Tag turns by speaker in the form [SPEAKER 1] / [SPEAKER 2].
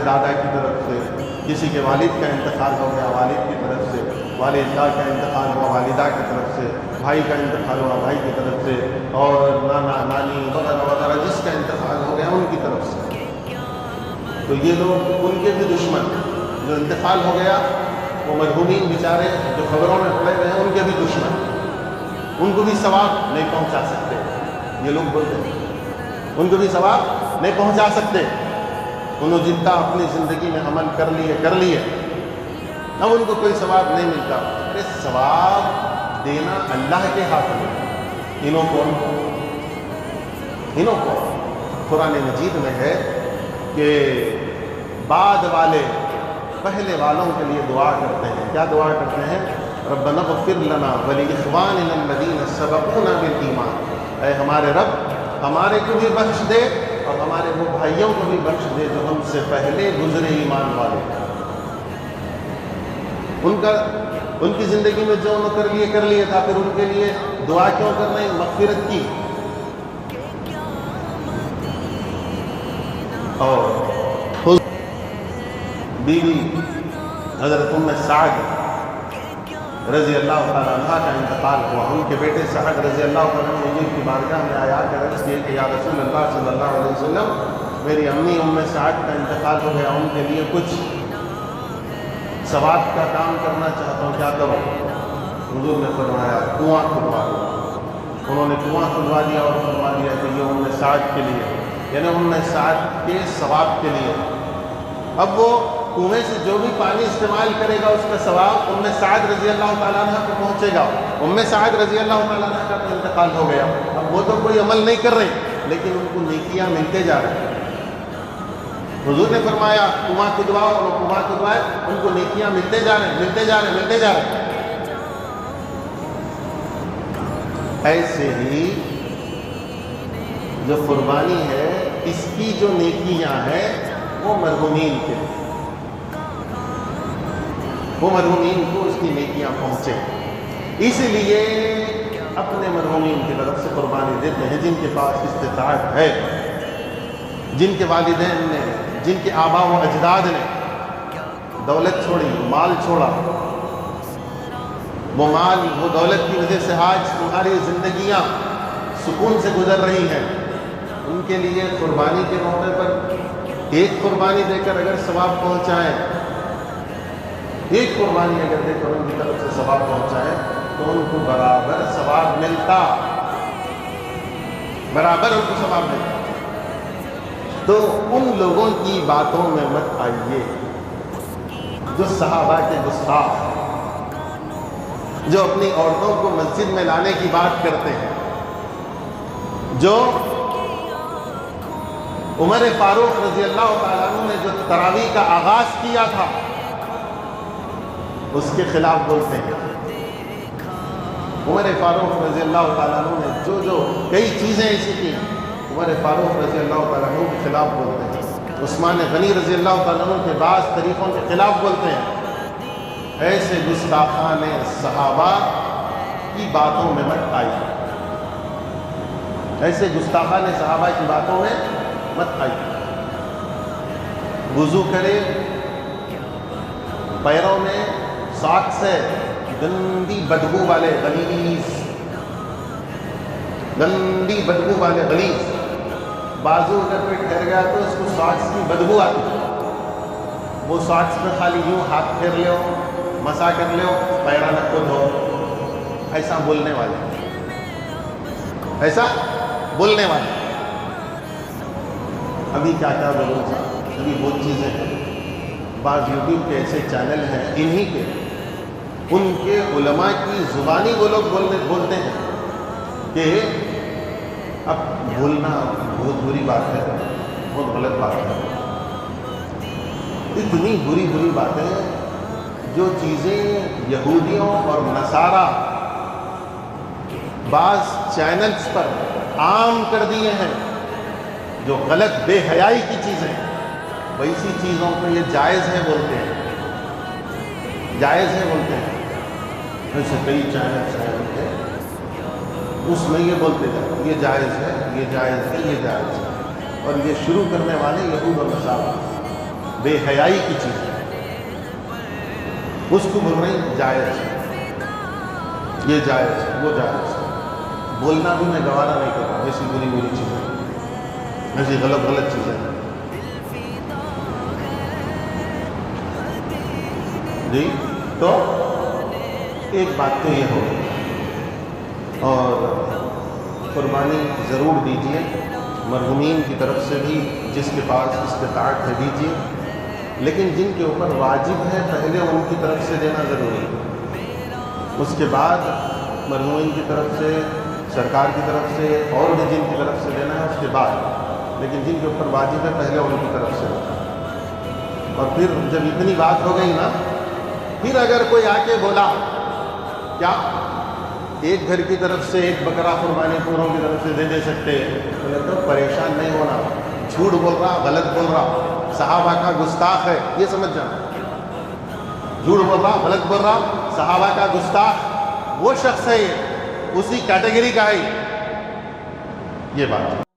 [SPEAKER 1] دادا کی طرف سے، کسی کے والد کا انتقال ہو گیا والد کی طرف سے، والدہ کا انتقال ہوا والدہ کی طرف سے، بھائی کا انتقال ہوا بھائی کی طرف سے، اور نانا نانی وغیرہ وغیرہ جس کا انتقال ہو گیا ان کی طرف سے. تو یہ لوگ ان کے بھی دشمن، جو انتقال ہو گیا وہ مرحومین بیچارے جو خبروں میں پڑے ہوئے ہیں ان کے بھی دشمن، ان کو بھی ثواب نہیں پہنچا سکتے. یہ لوگ بولتے ہیں ان کو بھی ثواب نہیں پہنچا سکتے. انہوں جتنا اپنی زندگی میں عمل کر لیے اب ان کو کوئی ثواب نہیں ملتا. ارے ثواب دینا اللہ کے ہاتھ میں. انہوں کو قرآن مجید میں ہے کہ بعد والے پہلے والوں کے لیے دعا کرتے ہیں. کیا دعا کرتے ہیں؟ ربنا اغفر لنا ولاخواننا الذین سبقونا بالایمان. اے ہمارے رب ہمارے کو بھی بخش دے اور ہمارے وہ بھائیوں کو بھی بخش دے جو ہم سے پہلے گزرے ایمان والے. ان کی زندگی میں جو انہوں کر لیے تھا، پھر ان کے لیے دعا کیوں کر رہے ہیں؟ مغفرت کی. اور بیوی حضرت ام سعد رضی اللہ تعالیٰ عنہ کا انتقال ہوا. ان کے بیٹے سعد رضی اللہ تعالیٰ عنہ حضور کی بارگاہ میں آیا کر عرض کیے کہ یا رسول اللہ صلی اللہ علیہ وسلم میری امی ام سعد کا انتقال ہو گیا، ان کے لیے کچھ ثواب کا کام کرنا چاہتا ہوں، کیا کروں؟ حضور نے فرمایا کنواں کھدوا دو. انہوں نے کنواں کھدوا دیا اور فرما دیا کہ یہ ام سعد کے لیے، یعنی ام سعد کے ثواب کے لیے. اب وہ کنویں سے جو بھی پانی استعمال کرے گا اس کا ثواب ام سعد رضی اللہ تعالیٰ عنہ کو پہنچے گا. ام سعد رضی اللہ تعالیٰ عنہ کا انتقال ہو گیا. اب وہ تو کوئی عمل نہیں کر رہے لیکن ان کو نیکیاں ملتے جا رہے ہیں. حضور نے فرمایا کنواں کھدواؤ، اور کنواں کھدوائے، ان کو نیکیاں ملتے جا رہے ہیں. ایسے ہی جو قربانی ہے اس کی جو نیکیاں ہیں وہ مرحومین کے، وہ مرحومین کو اس کی نیکیاں پہنچے. اس لیے اپنے مرحومین کی طرف سے قربانی دیتے ہیں جن کے پاس استطاعت ہے، جن کے والدین نے، جن کے آبا و اجداد نے دولت چھوڑی، مال چھوڑا. وہ مال، وہ دولت کی وجہ سے آج تمہاری زندگیاں سکون سے گزر رہی ہیں. ان کے لیے قربانی کے موقع پر ایک قربانی دے کر اگر ثواب پہنچائیں، ایک قربانی اگر دے کر ان کی طرف سے ثواب پہنچائیں تو ان کو برابر ثواب ملتا، برابر ان کو ثواب ملتا. تو ان لوگوں کی باتوں میں مت آئیے جو صحابہ کے گستاخ، جو اپنی عورتوں کو مسجد میں لانے کی بات کرتے ہیں، جو عمر فاروق رضی اللہ تعالیٰ عنہ نے جو تراویح کا آغاز کیا تھا اس کے خلاف بولتے ہیں. عمر فاروق رضی اللہ تعالیٰ عنہ نے جو کئی چیزیں ایسی کی، عمر فاروق رضی اللہ تعالیٰ عنہ کے خلاف بولتے ہیں. عثمان غنی رضی اللہ تعالیٰ عنہ کے بعض طریقوں کے خلاف بولتے ہیں. ایسے گستاخان صحابہ کی باتوں میں مت آئی، ایسے گستاخان صحابہ کی باتوں میں مت آئی. وضو کرے، پیروں میں ساکس ہے گندی بدبو والے غلیظ، گندی بدبو والے غلیظ، بازو اگر پہ ٹھہر گیا تو اس کو ساکس کی بدبو آتی. وہ ساکس میں خالی یوں ہاتھ پھیر لو، مسا کر لو، پیرا نہ کو دھو. ایسا بولنے والے، ایسا بولنے والے. ابھی کیا کیا بولوں گا، ابھی بہت چیزیں ہیں. بعض یوٹیوب کے ایسے چینل ہیں انہی کے، ان کے علماء کی زبانی وہ لوگ بولتے ہیں کہ اب بولنا بہت بری بات ہے، بہت غلط بات ہے. اتنی بری باتیں جو چیزیں یہودیوں اور نصارہ بعض چینلز پر عام کر دیے ہیں، جو غلط بے حیائی کی چیزیں، ویسی چیزوں کو یہ جائز ہے بولتے ہیں، جائز ہے بولتے ہیں. ایسے کئی چینلز ہیں ان کے، اس میں یہ بولتے ہیں یہ جائز ہے، یہ جائز ہے، یہ جائز ہے. اور یہ شروع کرنے والے یہود اور نصارہ. بے حیائی کی چیز ہے، اس کو بول رہے ہیں جائز ہے، یہ جائز ہے، وہ جائز ہے۔ بولنا بھی میں گوارا نہیں کر رہا ایسی بری بری چیزیں، ایسی غلط چیزیں۔ جی تو ایک بات تو یہ ہو، اور قربانی ضرور دیجیے، مرحومین کی طرف سے بھی جس کے پاس استطاعت ہے دیجیے، لیکن جن کے اوپر واجب ہے پہلے ان کی طرف سے دینا ضروری ہے، اس کے بعد مرحومین کی طرف سے، سرکار کی طرف سے، اور بھی جن کی طرف سے دینا ہے اس کے بعد، لیکن جن کے اوپر واجب ہے پہلے ان کی طرف سے دینا۔ اور پھر جب اتنی بات ہو گئی نا، پھر اگر کوئی آ کے بولا کیا ایک گھر کی طرف سے ایک بکرا قربانی پوروں کی طرف سے دے سکتے، تو پریشان نہیں ہونا، جھوٹ بول رہا، غلط بول رہا، صحابہ کا گستاخ ہے، یہ سمجھ جانا، جھوٹ بول رہا، غلط بول رہا، صحابہ کا گستاخ وہ شخص ہے، اسی کیٹیگری کا ہے، یہ بات ہے۔